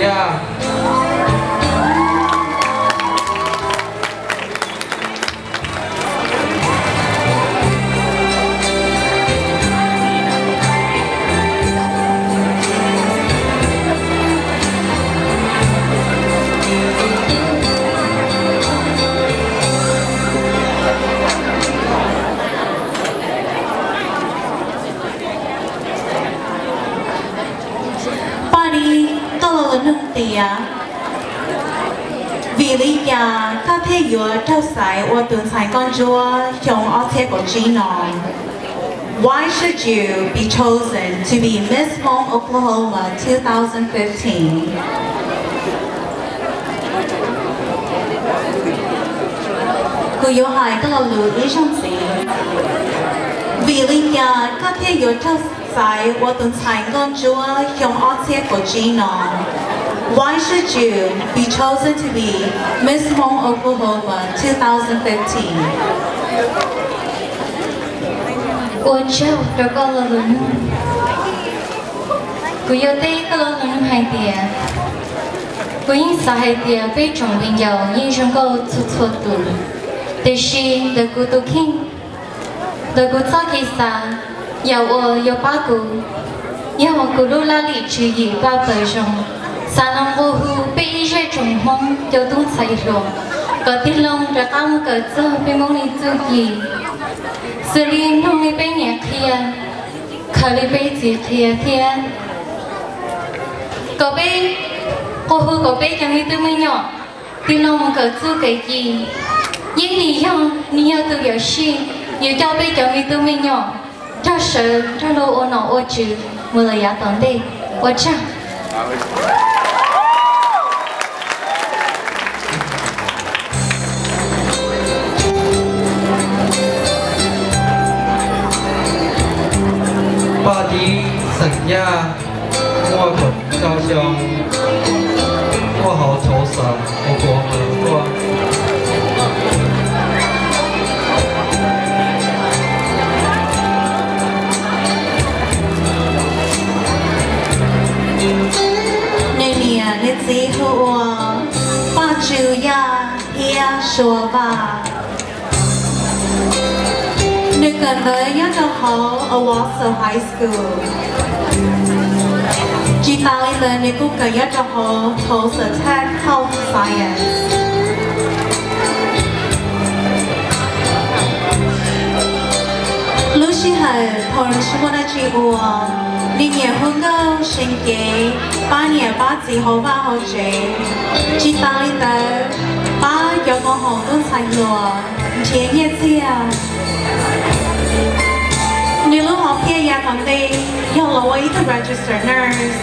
ญาvì lý do có thể dựa trao giải của tuần sai con chúa trong ở thế của Gino. Why should you be chosen to be Miss Home Oklahoma 2015? Cô yêu hài có lưu ý trong gì? Vì lý do có thể dựa trao giải của tuần sai con chúa trong ở thế của Gino. Why should you be chosen to be Miss Home Oklahoma 2015? 我只有这个了呢，我有第一个了海点，我因啥海点被中病有因生个错度，但是的古都听，的古早起啥，有我有八股，有我古路拉里去一八百种。Sa nông vô hưu bị rơi trồng mong cho tung say rồi, có tin lòng ra cam cỡ cho bên mong đi chơi gì, xử lý nông đi bên nhà kia, khởi đi bên gì kia, có bên cô hưu có bên chẳng đi từ mấy nhỏ, tin lòng cỡ chơi cái gì, những lý do từ giờ xí, nhiều cho bên chẳng đi từ mấy nhỏ, cho sợ cho lâu ôn nọ ôn chữ, một lời giả tận đây, ôn chắc.巴迪สัญญา我很高兴我好抽身我国门我那年日子和我把主呀也说吧นึกกันเลยยังจะขอ Owasso High School จีตาลีเลยในกูก็ยังจะขอ Tulsa Tech Health Science ลูกชิ้นเหรอพอรู้ชิมว่าจีอัวนี่เนี่ยหุ่นก็ชิงเก๋ป้าเนี่ยป้าจีหัวป้าหัวเจจีตาลีเลยป้าอยากเอาของต้นไทรหลัวเทียนเนี่ยเสียNếu lúc học kia ya thằng đi, yêu là way to register nurse.